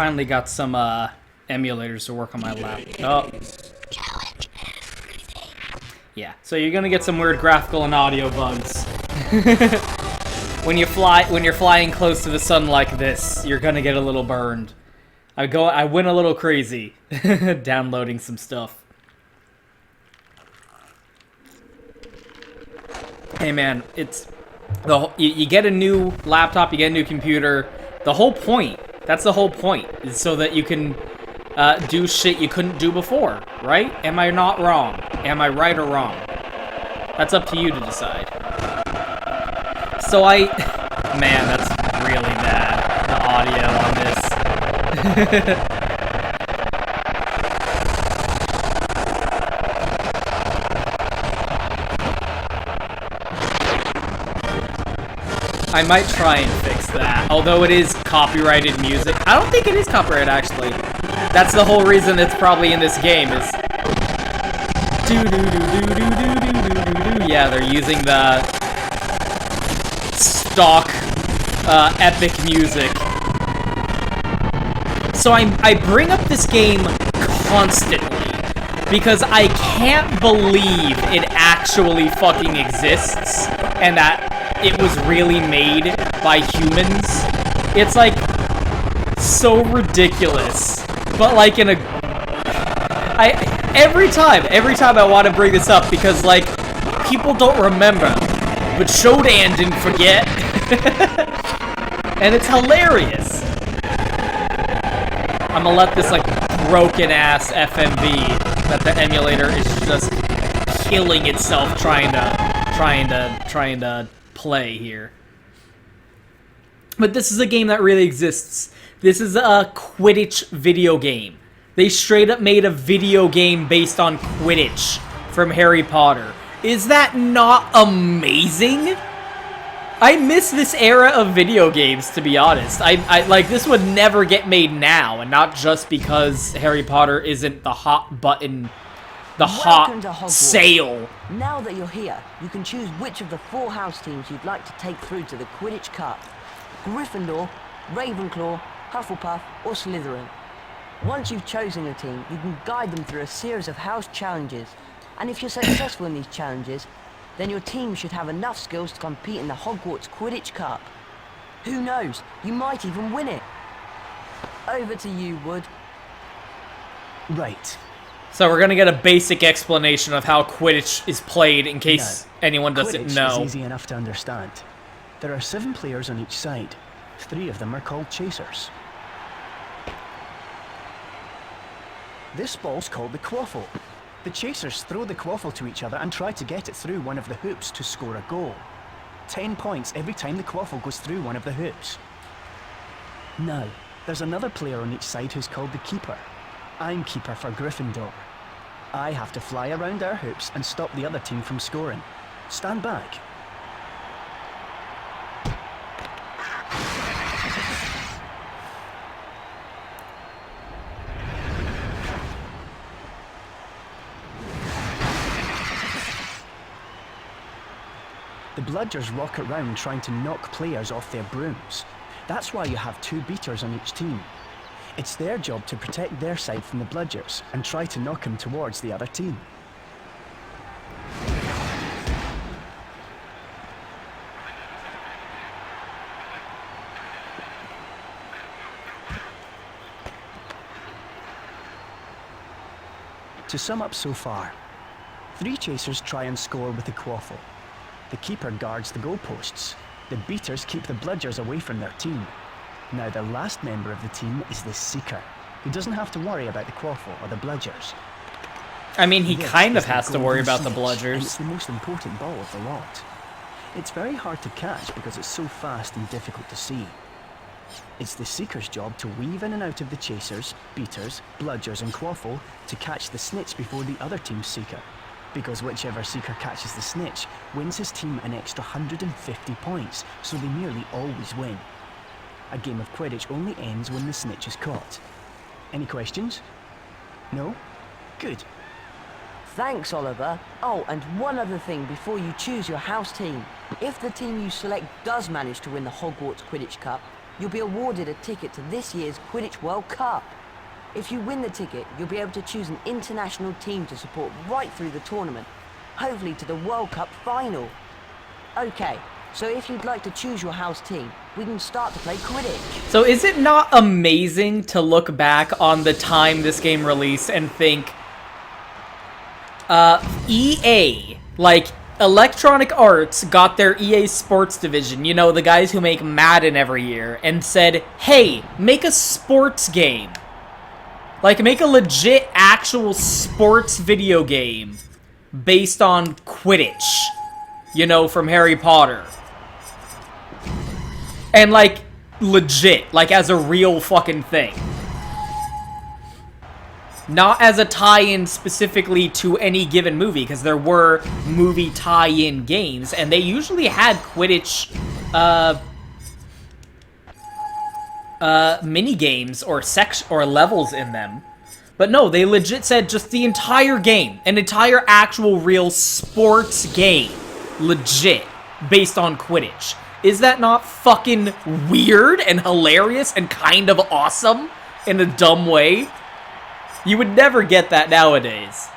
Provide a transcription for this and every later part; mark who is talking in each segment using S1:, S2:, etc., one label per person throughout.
S1: finally got some emulators to work on my laptop. Oh. Yeah, so you're gonna get some weird graphical and audio bugs. when you're flying close to the sun like this, you're gonna get a little burned. I went a little crazy downloading some stuff. Hey man, you get a new laptop, you get a new computer. The whole point, that's the whole point, is so that you can do shit you couldn't do before, right? Am I not wrong? Am I right or wrong? That's up to you to decide. So man, that's really bad, the audio on this. I might try and fix that, although it is copyrighted music. I don't think it is copyrighted, actually. That's the whole reason it's probably in this game, is... Yeah, they're using the stock epic music. So I bring up this game constantly because I can't believe it actually fucking exists and that it was really made by humans. It's like so ridiculous, but like in a every time I want to bring this up because like people don't remember, but Shodan didn't forget. And it's hilarious. I'm gonna let this like broken ass FMV that the emulator is just killing itself trying to play here. But this is a game that really exists. This is a Quidditch video game. They straight up made a video game based on Quidditch from Harry Potter. Is that not amazing? I miss this era of video games, to be honest. I like, this would never get made now, and not just because Harry Potter isn't the hot button, the hot sale.
S2: Now that you're here, you can choose which of the 4 house teams you'd like to take through to the Quidditch Cup. Gryffindor, Ravenclaw, Hufflepuff, or Slytherin. Once you've chosen a team, you can guide them through a series of house challenges. And if you're successful in these challenges, then your team should have enough skills to compete in the Hogwarts Quidditch Cup. Who knows, you might even win it. Over to you, Wood.
S3: Right.
S1: So we're gonna get a basic explanation of how Quidditch is played in case anyone doesn't
S3: Quidditch
S1: know.
S3: is easy enough to understand. There are 7 players on each side. 3 of them are called chasers. This ball's called the quaffle. The chasers throw the quaffle to each other and try to get it through one of the hoops to score a goal. 10 points every time the quaffle goes through one of the hoops. Now, there's another player on each side who's called the keeper. I'm keeper for Gryffindor. I have to fly around our hoops and stop the other team from scoring. Stand back. The bludgers rock around trying to knock players off their brooms. That's why you have 2 beaters on each team. It's their job to protect their side from the bludgers and try to knock them towards the other team. To sum up so far, 3 chasers try and score with the quaffle. The keeper guards the goalposts. The beaters keep the bludgers away from their team. Now the last member of the team is the seeker, who doesn't have to worry about the quaffle or the bludgers.
S1: I mean, he
S3: This
S1: kind of
S3: is the
S1: has to worry
S3: golden
S1: about the
S3: snitch,
S1: bludgers.
S3: and it's the most important ball of the lot. It's very hard to catch because it's so fast and difficult to see. It's the seeker's job to weave in and out of the chasers, beaters, bludgers and quaffle to catch the snitch before the other team's seeker. Because whichever seeker catches the snitch wins his team an extra 150 points, so they nearly always win. A game of Quidditch only ends when the snitch is caught. Any questions? No? Good.
S2: Thanks, Oliver. Oh, and one other thing before you choose your house team. If the team you select does manage to win the Hogwarts Quidditch Cup, you'll be awarded a ticket to this year's Quidditch World Cup. If you win the ticket, you'll be able to choose an international team to support right through the tournament, hopefully to the World Cup final. Okay, so if you'd like to choose your house team, we can start to play Quidditch.
S1: So is it not amazing to look back on the time this game released and think, EA, like, Electronic Arts got their EA Sports division, you know, the guys who make Madden every year, and said, hey, make a sports game. Like, make a legit, actual sports video game based on Quidditch, you know, from Harry Potter. And, like, legit, like, as a real fucking thing. Not as a tie-in specifically to any given movie, because there were movie tie-in games, and they usually had Quidditch, mini-games or levels in them. But no, they legit said just the entire game, an entire actual real sports game, legit, based on Quidditch. Is that not fucking weird and hilarious and kind of awesome in a dumb way? You would never get that nowadays.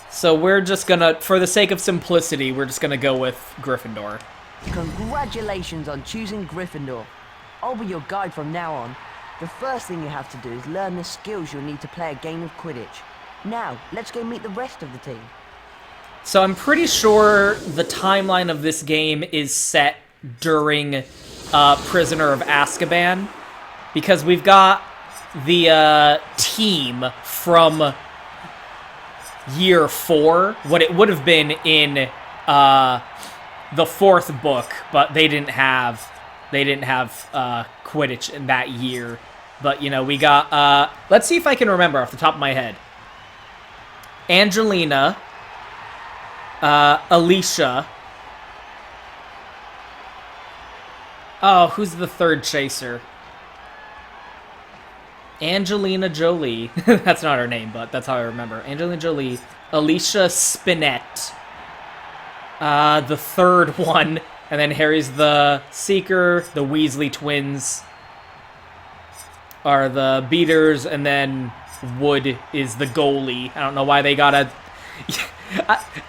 S1: So we're just gonna, for the sake of simplicity, we're just gonna go with Gryffindor.
S2: Congratulations on choosing Gryffindor. I'll be your guide from now on. The first thing you have to do is learn the skills you'll need to play a game of Quidditch. Now, let's go meet the rest of the team.
S1: So I'm pretty sure the timeline of this game is set during Prisoner of Azkaban, because we've got the team from year 4, what it would have been in the 4th book, but they didn't have Quidditch in that year. But you know, we got let's see if I can remember off the top of my head. Angelina, Alicia. Oh, who's the third chaser? Angelina Jolie. That's not her name, but that's how I remember. Angelina Jolie, Alicia Spinette, the third one, and then Harry's the Seeker. The Weasley twins are the beaters, and then Wood is the goalie. I don't know why they got a...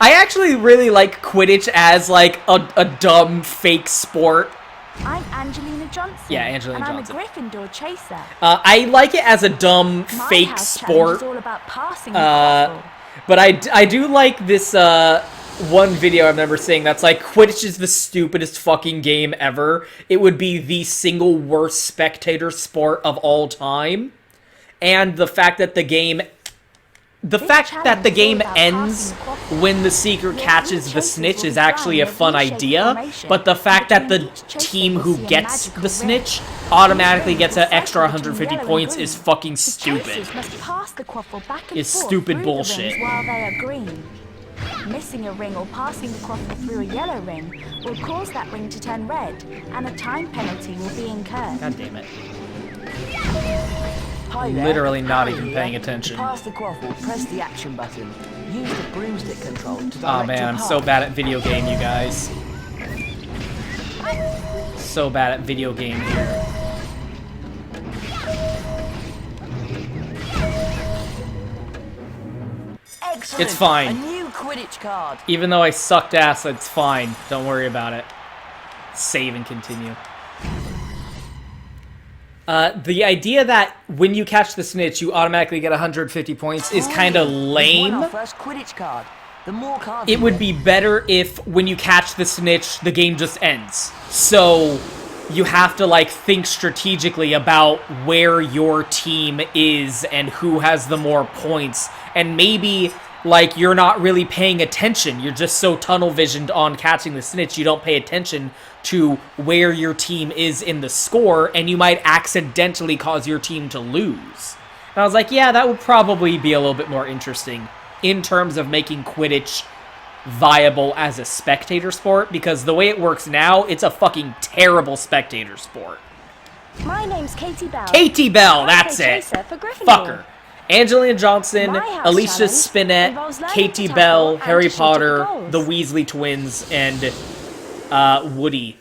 S1: I actually really like Quidditch as, like, a dumb, fake sport.
S4: I'm Angelina Johnson.
S1: Yeah, Angelina Johnson.
S4: I'm a Gryffindor chaser.
S1: I like it as a dumb, fake
S4: house
S1: sport.
S4: Is all about passing the quaffle.
S1: But I do like this one video I remember seeing that's like, Quidditch is the stupidest fucking game ever. It would be the single worst spectator sport of all time. And the fact that the game... The fact that the game ends when the Seeker catches the snitch is actually a fun idea, but the fact that the team who gets the snitch automatically gets an extra 150 points is fucking stupid. Is stupid bullshit.
S4: While they are green. Missing a ring or passing the quaffle through a yellow ring will cause that ring to turn red, and a time penalty will be incurred.
S1: God damn it.
S2: Hi there.
S1: Literally not
S2: Harry
S1: even
S2: here.
S1: paying attention.
S2: To pass the quaffle, press the action button. Use the broomstick control to direct
S1: Oh man,
S2: your
S1: I'm
S2: path.
S1: so bad at video game, you guys. So bad at video game here.
S2: Excellent.
S1: It's fine.
S2: A new Quidditch card.
S1: Even though I sucked ass, it's fine. Don't worry about it. Save and continue. The idea that when you catch the snitch, you automatically get 150 points is kind of lame.
S2: We won our first Quidditch card. The more cards
S1: It
S2: you
S1: would
S2: win,
S1: be better if when you catch the snitch, the game just ends. So you have to like think strategically about where your team is and who has the more points. And maybe like you're not really paying attention. You're just so tunnel visioned on catching the snitch, you don't pay attention to where your team is in the score, and you might accidentally cause your team to lose. And I was like, yeah, that would probably be a little bit more interesting in terms of making Quidditch viable as a spectator sport, because the way it works now, it's a fucking terrible spectator sport.
S4: My name's Katie Bell.
S1: Katie Bell,
S4: I'm
S1: that's
S4: a
S1: it.
S4: chaser for Gryffindor.
S1: Fuck her. Angelina Johnson,
S4: My house
S1: Alicia
S4: challenge
S1: Spinette,
S4: involves learning
S1: Katie
S4: to
S1: Bell,
S4: tackle and
S1: Harry
S4: to shoot at the
S1: Potter,
S4: goals.
S1: the Weasley twins, and Woody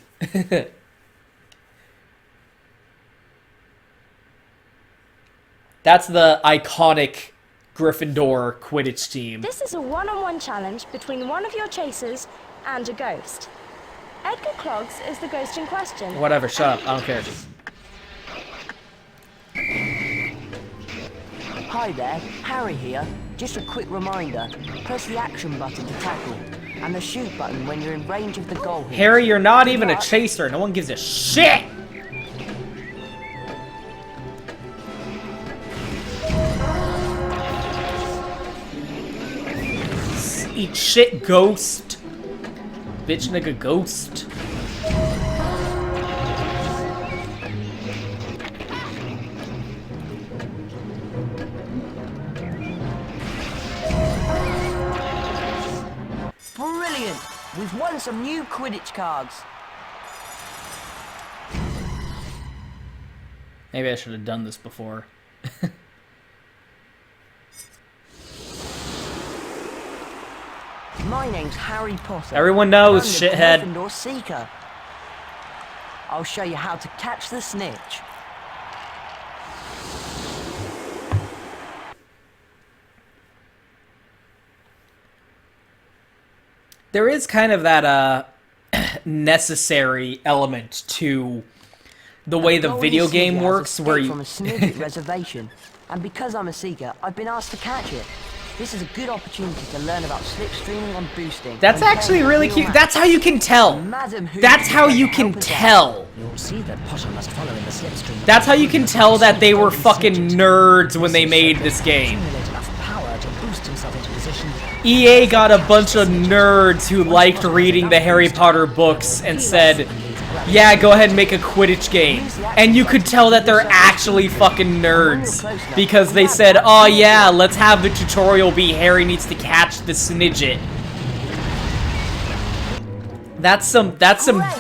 S1: That's the iconic Gryffindor Quidditch team.
S4: This is a one-on-one challenge between one of your chasers and a ghost. Edgar Clogs is the ghost in question.
S1: Whatever, shut up. I don't care.
S2: Hi there, Harry here. Just a quick reminder, press the action button to tackle, and the shoot button when you're in range of the goal.
S1: Harry, you're not even a chaser. No one gives a shit! Eat shit, ghost. Bitch nigga ghost.
S2: Brilliant! We've won some new Quidditch cards.
S1: Maybe I should have done this before.
S2: My name's Harry Potter.
S1: Everyone knows,
S2: I'm the
S1: shithead.
S2: Gryffindor Seeker. I'll show you how to catch the snitch.
S1: There is kind of that necessary element to the way the video game works, where you
S2: from a snidget reservation, and because I'm a seeker, I've been asked to catch it. This is a good opportunity to learn about slipstreaming and boosting.
S1: That's actually really cute. That's how you can tell. That's how you can tell.
S5: You'll see that Potter must follow in the slipstream.
S1: That's how you can tell that they were fucking nerds when they made this game.
S5: Accumulate enough power to boost himself into position.
S1: EA got a bunch of nerds who liked reading the Harry Potter books and said, yeah, go ahead and make a Quidditch game. And you could tell that they're actually fucking nerds. Because they said, oh yeah, let's have the tutorial be Harry needs to catch the snidget. That's some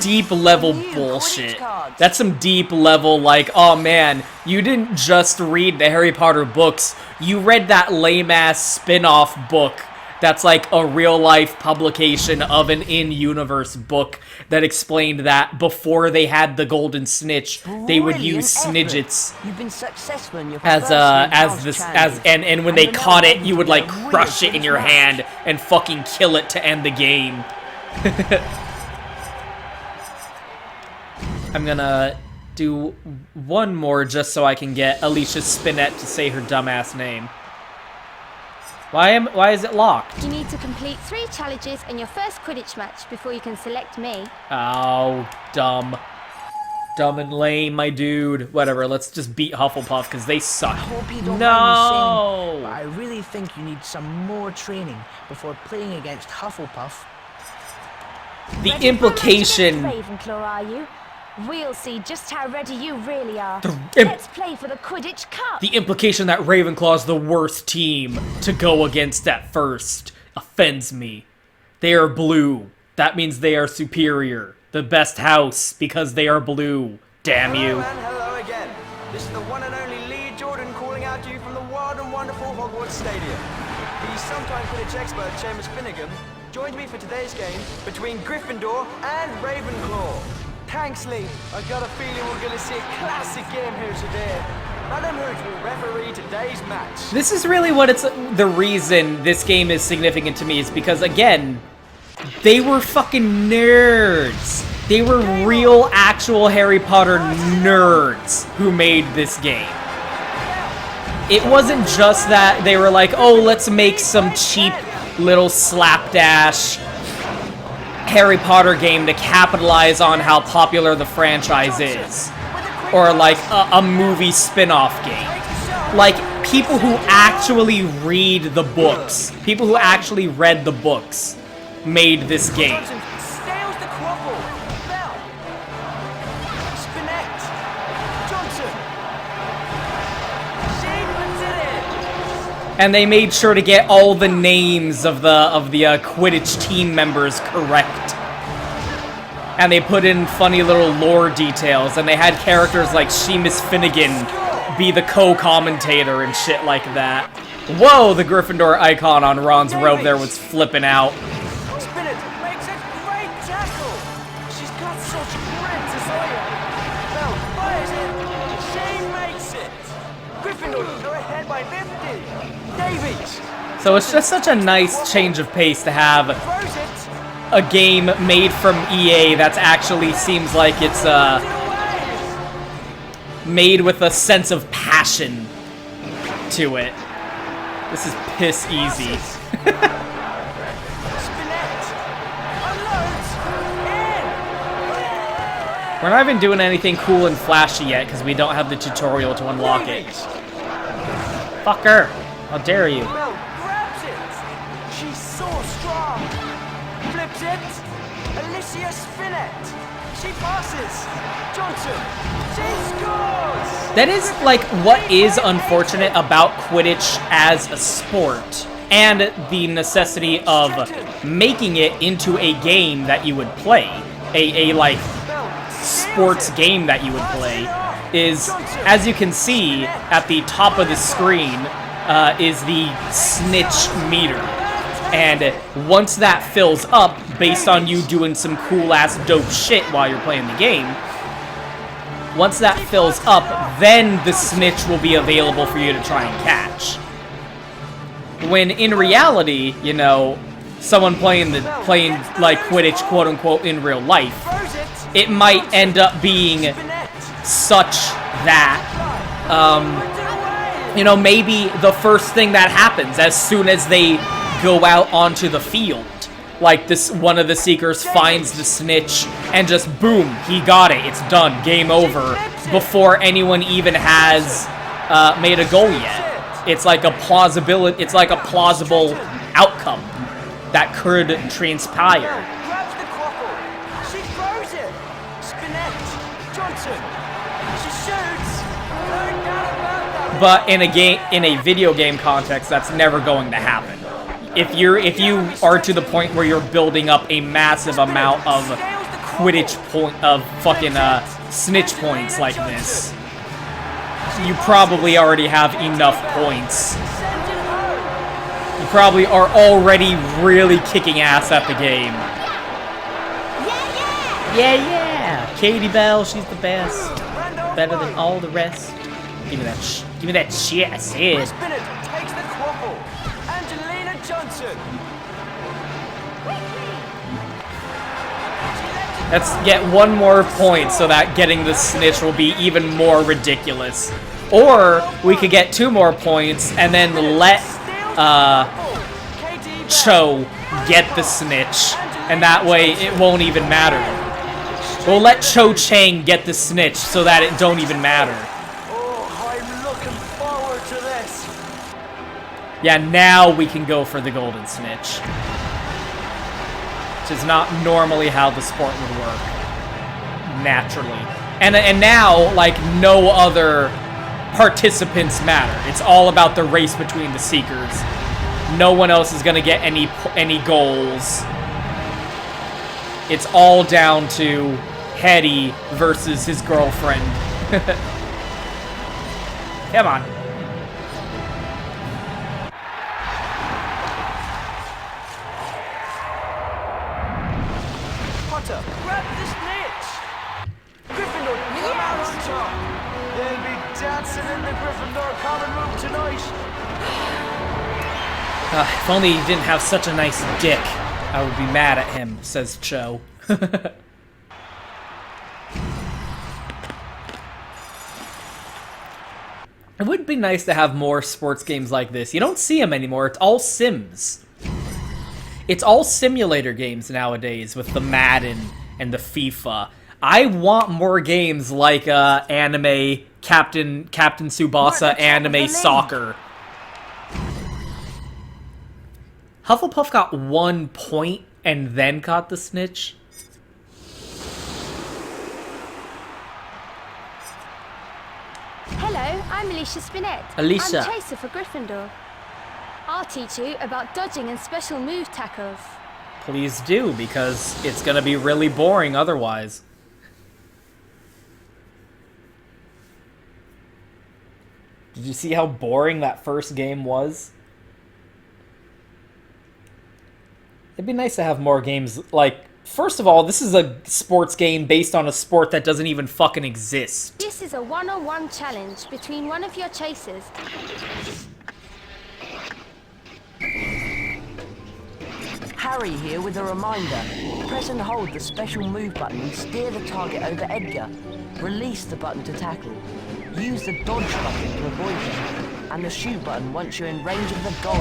S1: deep level bullshit. That's some deep level, like, oh man, you didn't just read the Harry Potter books, you read that lame-ass spin-off book that's like a real-life publication of an in-universe book that explained that before they had the golden snitch, they would use snidgets
S2: You've been successful in your
S1: and when they caught it, you would like crush it in your hand and fucking kill it to end the game. I'm gonna do one more just so I can get Alicia Spinette to say her dumbass name. Why is it locked?
S6: You need to complete 3 challenges in your first Quidditch match before you can select me.
S1: Oh, dumb. Dumb and lame, my dude. Whatever, let's just beat Hufflepuff because they suck.
S5: I hope you don't mind me saying,
S1: No!
S5: but I really think you need some more training before playing against Hufflepuff.
S1: The
S6: Ready
S1: implication...
S6: for Ravenclaw, are you? We'll see just how ready you really are.
S1: imp-
S6: Let's play for the Quidditch Cup.
S1: The implication that Ravenclaw's the worst team to go against at first offends me. They are blue. That means they are superior. The best house because they are blue. Damn you.
S7: Hello and hello again. This is the one and only Lee Jordan calling out to you from the wild and wonderful Hogwarts Stadium. The sometime Quidditch expert Seamus Finnegan joined me for today's game between Gryffindor and Ravenclaw. Thanks, Lee. I got a feeling we're going to see a classic game here today. Madam Hooch will referee today's match.
S1: This is really what it's... The reason this game is significant to me is because, again, they were fucking nerds. They were real, actual Harry Potter nerds who made this game. It wasn't just that they were like, oh, let's make some cheap little slapdash Harry Potter game to capitalize on how popular the franchise is. Or like a movie spin-off game. Like, people who actually read the books, people who actually read the books, made this game.
S7: Scales the quaffle. Bell. Spinette. Johnson. She did it.
S1: And they made sure to get all the names of the Quidditch team members correct. And they put in funny little lore details, and they had characters like Seamus Finnegan be the co-commentator and shit like that. Whoa, the Gryffindor icon on Ron's robe there was flipping out.
S7: Spinette makes a great tackle. She's got such Davies!
S1: So it's just such a nice change of pace to have
S7: Throws it!
S1: a game made from EA that's actually seems like it's made with a sense of passion to it. This is piss easy.
S7: Spinette! Unloads! In!
S1: We're not even doing anything cool and flashy yet because we don't have the tutorial to unlock it.
S7: Davies!
S1: Fucker! How dare you?
S7: Bell grabs it! She's so strong! Flips it! Alicia Spinette! She passes! Johnson! She scores!
S1: That is, like, what is unfortunate about Quidditch as a sport, and the necessity of making it into a game that you would play, like, sports game that you would play, is, as you can see, at the top of the screen, is the snitch meter. And once that fills up, based on you doing some cool-ass dope shit while you're playing the game, once that fills up, then the snitch will be available for you to try and catch. When in reality, you know, someone playing like Quidditch, quote unquote, in real life, it might end up being such that, you know, maybe the first thing that happens as soon as they go out onto the field, like this, one of the Seekers finds the snitch and just boom, he got it. It's done. Game over. Before anyone even has made a goal yet. It's like a plausibility. It's like a plausible outcome that could transpire.
S7: Grabs the quaffle. She throws it. Spinette. Johnson. She shoots. No doubt about that.
S1: But in a game, in a video game context, that's never going to happen. If you are to the point where you're building up a massive amount of Quidditch snitch points like this, you probably already have enough points. You probably are already really kicking ass at the game. Yeah. Katie Bell, she's the best. Better than all the rest. Give me that shit, I said.
S7: Spinette takes the quaffle. Angelina Johnson.
S1: Let's get one more point so that getting the snitch will be even more ridiculous. Or we could get 2 more points and then let Cho get the snitch. And that way it won't even matter. We'll let Cho Chang get the snitch so that it don't even matter.
S7: Oh, I'm looking forward to this.
S1: Yeah, now we can go for the golden snitch. Which is not normally how the sport would work. Naturally. And now, like, no other participants matter. It's all about the race between the Seekers. No one else is gonna get any goals. It's all down to Hetty versus his girlfriend. Come on.
S7: Potter, grab the snitch. Gryffindor, come out on top. They'll be dancing in the Gryffindor common room tonight.
S1: If only he didn't have such a nice dick, I would be mad at him, says Cho. It would be nice to have more sports games like this. You don't see them anymore. It's all Sims. It's all simulator games nowadays with the Madden and the FIFA. I want more games like anime, Captain Tsubasa anime soccer. Hufflepuff got 1 point and then caught the snitch.
S6: Hello, I'm Alicia Spinette.
S1: Alicia.
S6: I'm Chaser for Gryffindor. I'll teach you about dodging and special move tackles.
S1: Please do, because it's gonna be really boring otherwise. Did you see how boring that first game was? It'd be nice to have more games, like, first of all, this is a sports game based on a sport that doesn't even fucking exist.
S6: This is a one-on-one challenge between one of your chasers
S2: Harry here with a reminder. Press and hold the special move button and steer the target over Edgar. Release the button to tackle. Use the dodge button to avoid him. And the shoot button once you're in range of the goal.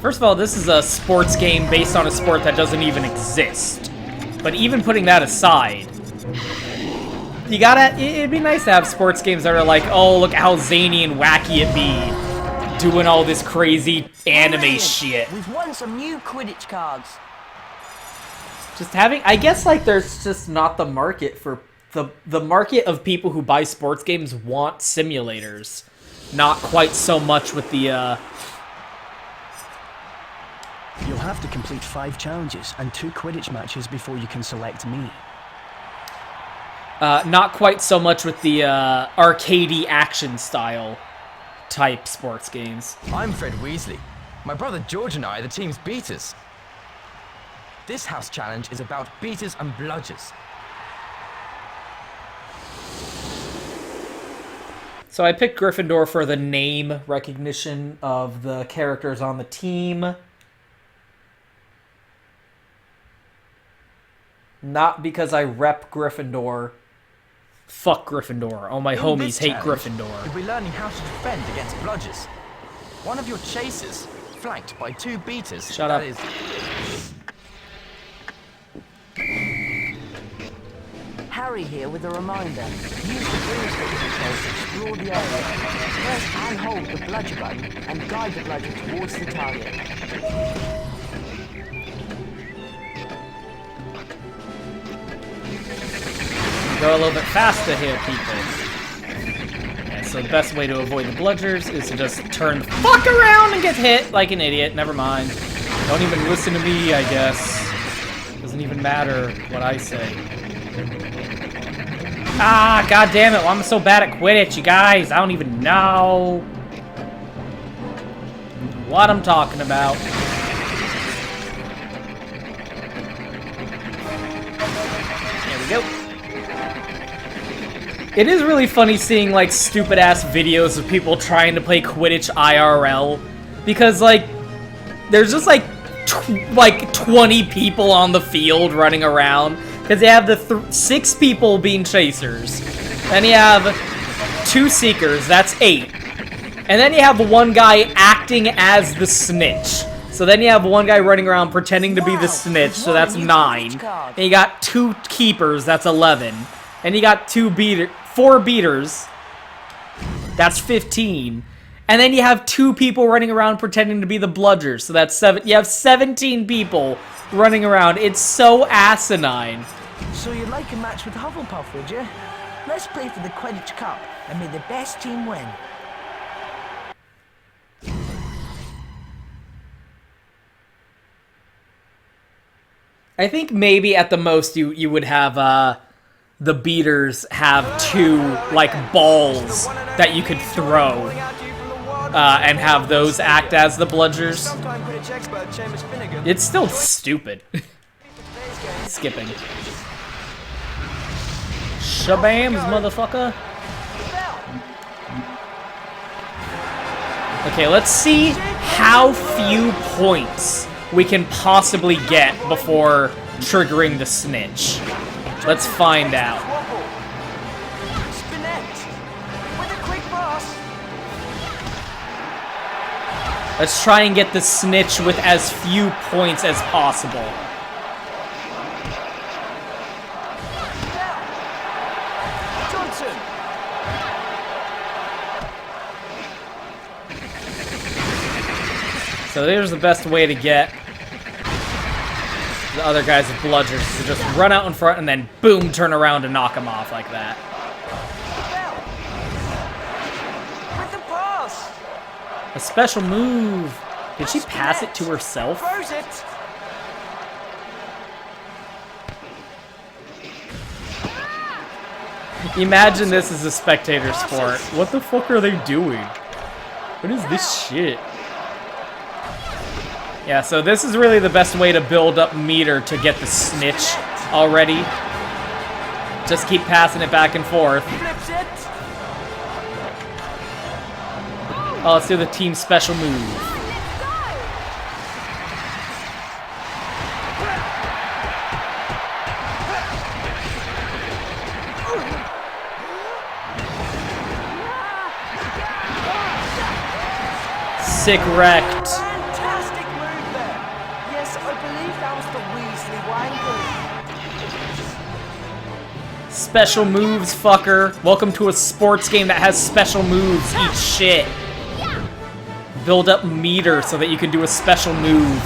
S1: First of all, this is a sports game based on a sport that doesn't even exist. But even putting that aside, you gotta, it'd be nice to have sports games that are like, oh, look how zany and wacky it be, doing all this crazy anime shit.
S2: We've won some new Quidditch cards.
S1: Just having, I guess, like, there's just not the market for, the market of people who buy sports games want simulators. Not quite so much with the,
S3: You'll have to complete 5 challenges and 2 Quidditch matches before you can select me.
S1: not quite so much with the, arcadey action style type sports games.
S7: I'm Fred Weasley. My brother George and I are the team's beaters. This house challenge is about beaters and bludgers.
S1: So I picked Gryffindor for the name recognition of the characters on the team. Not because I rep Gryffindor. Fuck Gryffindor. All my homies hate Gryffindor.
S7: You'll be learning how to defend against bludgers. One of your chasers, flanked by 2 beaters.
S1: Shut up.
S7: That is...
S2: Harry here with a reminder. Use the broomstick control to explore the area. Press and hold the bludger button and guide the bludger towards the target.
S1: Go a little bit faster here, people. Yeah, so the best way to avoid the bludgers is to just turn the fuck around and get hit like an idiot. Never mind. Don't even listen to me, I guess. Doesn't even matter what I say. Ah, god damn it. Well, I'm so bad at Quidditch, you guys. I don't even know what I'm talking about. There we go. It is really funny seeing, like, stupid-ass videos of people trying to play Quidditch IRL. Because, like, there's just, like 20 people on the field running around. Because they have the 6 people being chasers. Then you have 2 seekers, that's 8. And then you have one guy acting as the snitch. So then you have one guy running around pretending to be the snitch, so that's 9. And you got 2 keepers, that's 11. And you got 4 beaters, that's 15. And then you have 2 people running around pretending to be the bludgers, so that's 7. You have 17 people running around. It's so asinine.
S5: So you'd like a match with Hufflepuff, would you? Let's play for the Quidditch Cup, and may the best team win.
S1: I think maybe at the most you would have the beaters have 2 like balls that you could throw and have those act as the bludgers. It's still stupid. Skipping. Shabams, motherfucker. Okay, let's see how few points we can possibly get before triggering the snitch. Let's find out. Let's try and get the snitch with as few points as possible. So there's the best way to get the other guys with bludgers, to just run out in front and then boom, turn around and knock them off like that.
S7: With the pass!
S1: A special move. Did she pass it to herself?
S7: Throws it!
S1: Imagine this is a spectator sport. What the fuck are they doing? What is this shit? Yeah, so this is really the best way to build up meter to get the snitch already. Just keep passing it back and forth.
S7: Flips it.
S1: Oh, let's do the team special move. Sick wrecked.
S7: Fantastic move there.
S5: Yes, I believe that was the Weasley Wangle.
S1: Special moves, fucker. Welcome to a sports game that has special moves. Eat shit. Build up meter so that you can do a special move.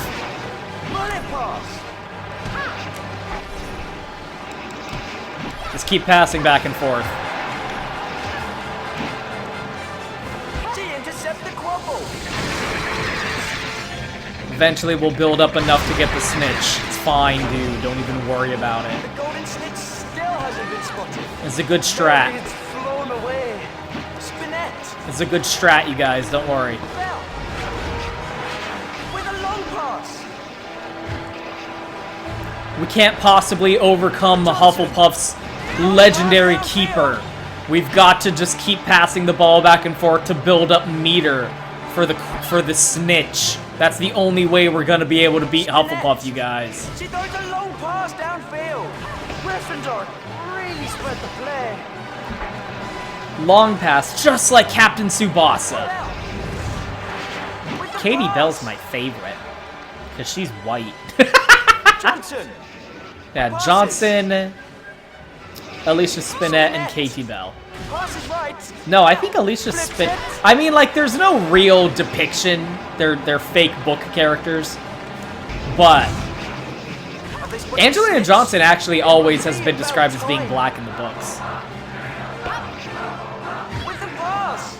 S7: Bullet pass.
S1: Just keep passing back and forth.
S7: To intercept the quabble.
S1: Eventually we'll build up enough to get the snitch. It's fine, dude. Don't even worry about it.
S7: The golden snitch still hasn't been spotted.
S1: It's a good
S7: Maybe
S1: strat.
S7: it's flown away. Spinette.
S1: It's a good strat, you guys. Don't worry.
S7: Bell. With a long pass.
S1: We can't possibly overcome the Hufflepuff's legendary keeper. We've got to just keep passing the ball back and forth to build up meter for the snitch. That's the only way we're gonna be able to beat Hufflepuff, you guys.
S7: She throws a long pass downfield. Gryffindor really spread the play.
S1: Long pass, just like Captain Tsubasa.
S7: Bell. With the
S1: Katie
S7: pass.
S1: Bell's my favorite, because she's white.
S7: Johnson.
S1: Yeah, Johnson, Alicia Spinette, and Katie Bell.
S7: Pass is right.
S1: No, I think Alicia Spinette... I mean, like, there's no real depiction. They're fake book characters. But
S7: Have they spotted
S1: Angelina
S7: the snitch?
S1: Johnson actually always has been described as being black in the books.
S7: With the pass.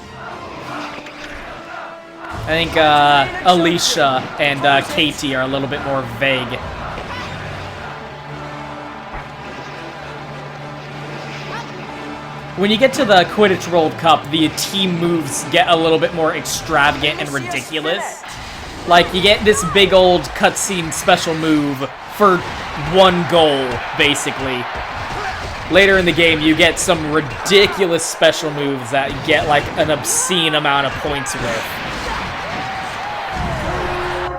S1: I think Alicia and Katie are a little bit more vague. When you get to the Quidditch World Cup, the team moves get a little bit more extravagant and ridiculous. Like, you get this big old cutscene special move for one goal, basically. Later in the game, you get some ridiculous special moves that you get, like, an obscene amount of points with.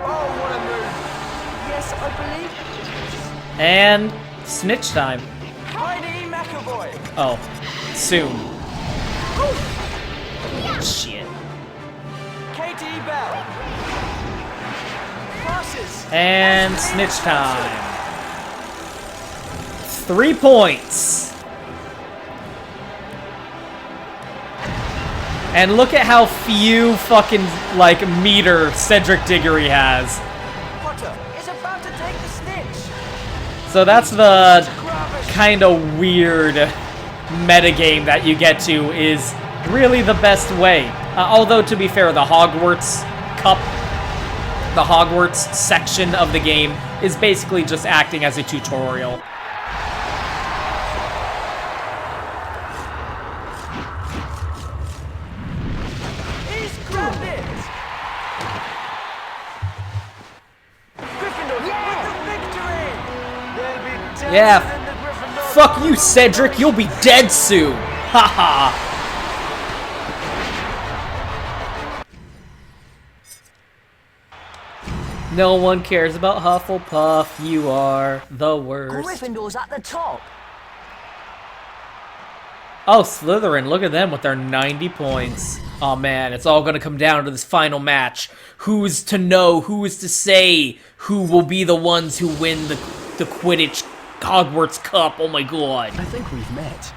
S7: Oh, what a move.
S5: Yes, I believe.
S1: And snitch time.
S7: Heidi McAvoy.
S1: Oh, soon. Shit.
S7: Katie Bell. Passes.
S1: And snitch time. 3 points. And look at how few fucking, like, meter Cedric Diggory has.
S7: Potter is about to take the snitch.
S1: So that's the kind of weird metagame that you get to is really the best way. Although, to be fair, the Hogwarts Cup, the Hogwarts section of the game, is basically just acting as a tutorial.
S7: He's grabbed it. Gryffindor with the victory. They'll be dancing
S1: Yeah.
S7: in the Gryffindor.
S1: Fuck you, Cedric. You'll be dead soon. Haha. No one cares about Hufflepuff. You are the worst.
S2: Gryffindor's at the top.
S1: Oh, Slytherin, look at them with their 90 points. Oh man, it's all gonna come down to this final match. Who's to know, who is to say who will be the ones who win the Quidditch Hogwarts Cup? Oh my god.
S3: I think we've met.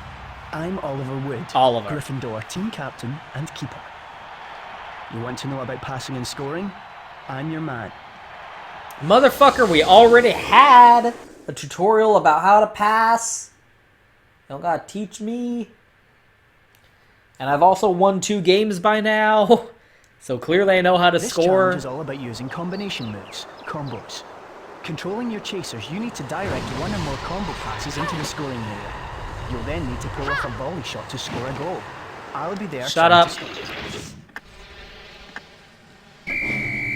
S3: I'm Oliver Wood,
S1: Oliver.
S3: Gryffindor team captain and keeper. You want to know about passing and scoring? I'm your man.
S1: Motherfucker, we already had a tutorial about how to pass. You don't gotta teach me. And I've also won 2 games by now. So clearly I know how to
S3: This
S1: score.
S3: challenge is all about using combination moves, combos. Controlling your chasers, you need to direct one or more combo passes into the scoring area. You'll then need to pull off a volley shot to score a goal. I'll be there.
S1: Shut
S3: trying
S1: up.
S3: to stop you.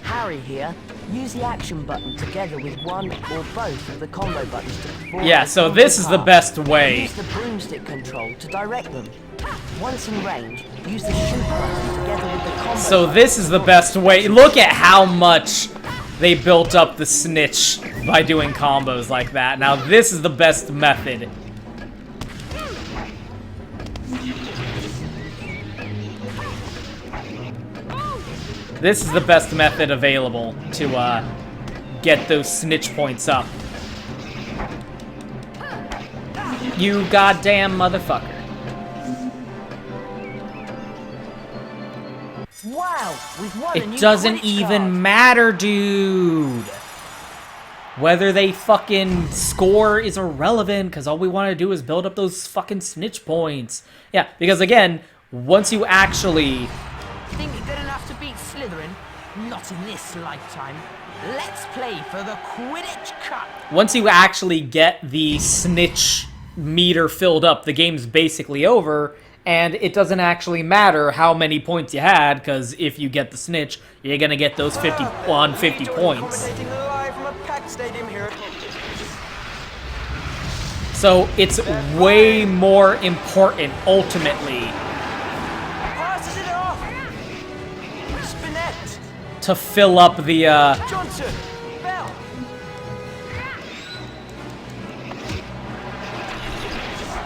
S2: Harry here. Use the action button together with one or both of the combo buttons to perform
S1: Yeah,
S2: a
S1: so
S2: combo
S1: this is the
S2: pass.
S1: best way.
S2: Use the broomstick control to direct them. Once in range, use the shoot button together with the combo
S1: So
S2: button
S1: this
S2: to
S1: is the
S2: launch
S1: best
S2: the
S1: way. Look at how much they built up the snitch by doing combos like that. Now this is the best method. This is the best method available to get those snitch points up. You goddamn motherfucker.
S2: Wow, we've won a new
S1: It doesn't
S2: Quidditch
S1: even
S2: card.
S1: matter, dude. Whether they fucking score is irrelevant, because all we want to do is build up those fucking snitch points. Yeah, because again, once you actually...
S5: Think you're good enough to beat Slytherin? Not in this lifetime. Let's play for the Quidditch Cup.
S1: Once you actually get the snitch meter filled up, the game's basically over, and it doesn't actually matter how many points you had, because if you get the snitch, you're gonna get those 50
S7: Lee Jordan
S1: points.
S7: commentating live from a packed stadium here at
S1: So it's way more important, ultimately,
S7: passes it off. Spinette,
S1: to fill up the,
S7: Johnson, Bell.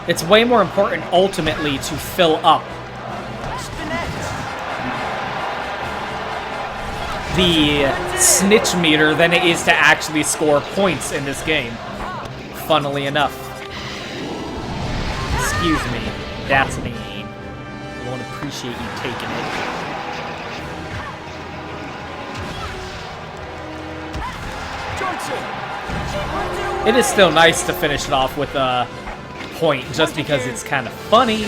S1: it's way more important, ultimately, to fill up
S7: Spinette,
S1: the snitch meter than it is to actually score points in this game. Funnily enough. Excuse me. That's mean. I won't appreciate you taking it.
S7: Johnson.
S1: It is still nice to finish it off with a point, just because it's kind of funny.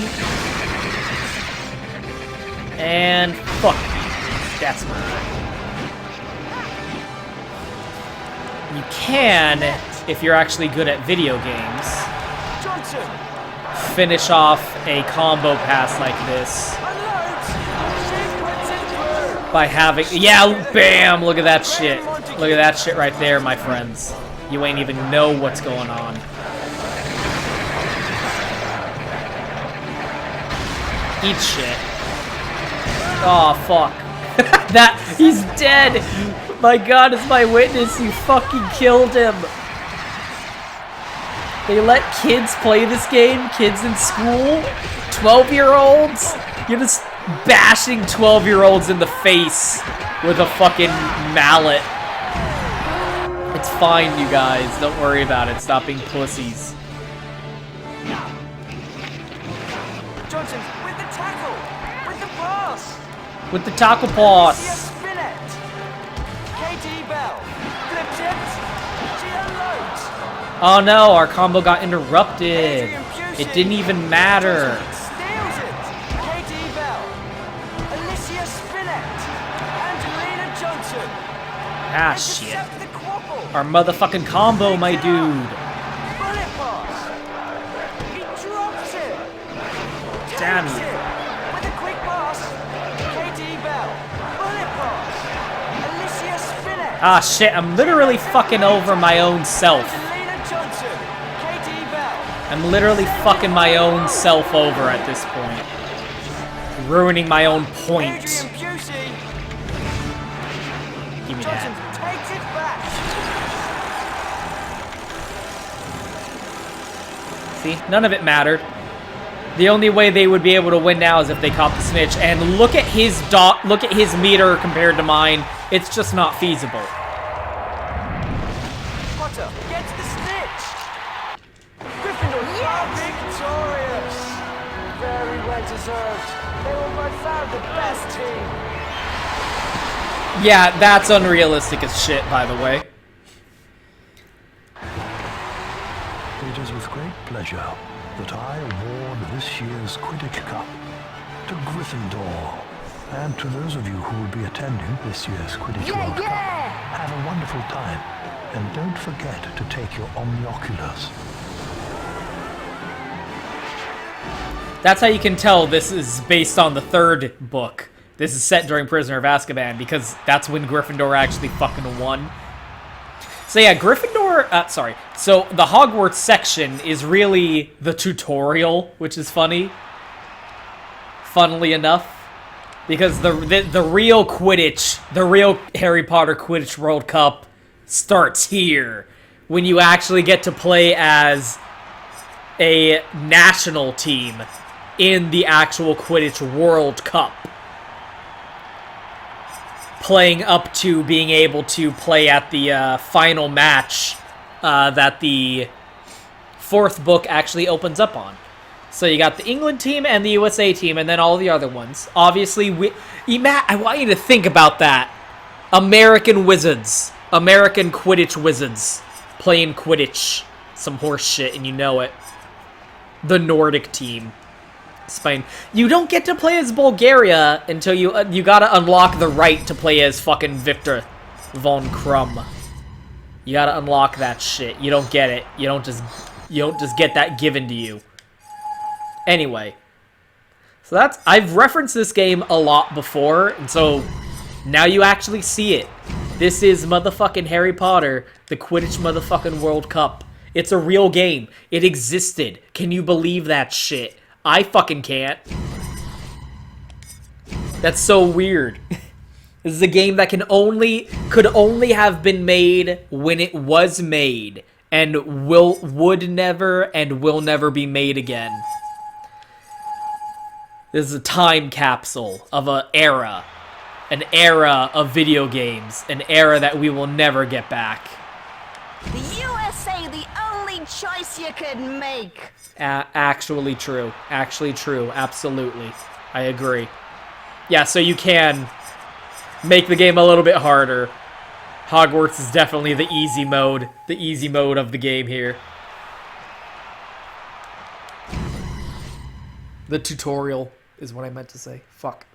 S1: And fuck. That's mine. You can, if you're actually good at video games,
S7: Johnson.
S1: finish off a combo pass like this
S7: Unloads. Sequence is through.
S1: by having... Yeah, bam! Look at that shit. Look at that shit right there, my friends. You ain't even know what's going on. Eat shit. Oh, fuck. He's dead! My God is my witness, you fucking killed him! They let kids play this game? Kids in school? 12-year-olds? You're just bashing 12-year-olds in the face with a fucking mallet. It's fine, you guys. Don't worry about it. Stop being pussies.
S7: Johnson with the tackle. With the pass.
S1: With the taco
S7: Sia
S1: pass.
S7: Spinette. KT Bell. Flip tipped. She unloads.
S1: Oh no, our combo got interrupted.
S7: Adrian Pusey.
S1: It didn't even matter.
S7: Steals it. KT Bell. Alicia Spinette. Angelina Johnson.
S1: Ah, shit.
S7: Intercept the quabble.
S1: Our motherfucking combo, my dude.
S7: Bullet pass. He drops it.
S1: Damn
S7: Takes
S1: you.
S7: it. With a quick pass. KT Bell. Bullet pass. Alicia Spinette.
S1: Ah, shit, I'm literally fucking over my own self.
S7: Angelina Johnson. KT Bell.
S1: I'm literally fucking my own self over at this point. Ruining my own point.
S7: Adrian Pusey.
S1: Give me
S7: Johnson
S1: that.
S7: takes it back.
S1: See, none of it mattered. The only way they would be able to win now is if they caught the snitch. And look at his look at his meter compared to mine. It's just not feasible.
S7: Potter gets the snitch. Gryffindor are victorious. Very well deserved. They were by far the best team.
S1: Yeah, that's unrealistic as shit, by the way.
S8: It is with great pleasure that I award this year's Quidditch Cup to Gryffindor. And to those of you who will be attending this year's Quidditch World Cup, have a wonderful time. And don't forget to take your omnioculars.
S1: That's how you can tell this is based on the third book. This is set during Prisoner of Azkaban because that's when Gryffindor actually fucking won. So yeah, Gryffindor, so the Hogwarts section is really the tutorial, which is funny. Funnily enough. Because the real Quidditch, the real Harry Potter Quidditch World Cup starts here. When you actually get to play as a national team in the actual Quidditch World Cup. Playing up to being able to play at the final match that the 4th book actually opens up on. So you got the England team and the USA team, and then all the other ones. Obviously, Matt, I want you to think about that. American Wizards. American Quidditch Wizards. Playing Quidditch. Some horse shit, and you know it. The Nordic team. Spain. You don't get to play as Bulgaria until you gotta unlock the right to play as fucking Victor von Krum. You gotta unlock that shit. You don't get it. You don't just get that given to you. Anyway, so I've referenced this game a lot before, and so now you actually see it. This is motherfucking Harry Potter, the Quidditch motherfucking World Cup. It's a real game. It existed. Can you believe that shit? I fucking can't. That's so weird. This is a game that could only have been made when it was made, and would never and will never be made again. This is a time capsule of an era of video games, an era that we will never get back.
S2: The USA, the only choice you could make.
S1: Actually true. Actually true. Absolutely. I agree. Yeah, so you can make the game a little bit harder. Hogwarts is definitely the easy mode of the game here. The tutorial is what I meant to say. Fuck.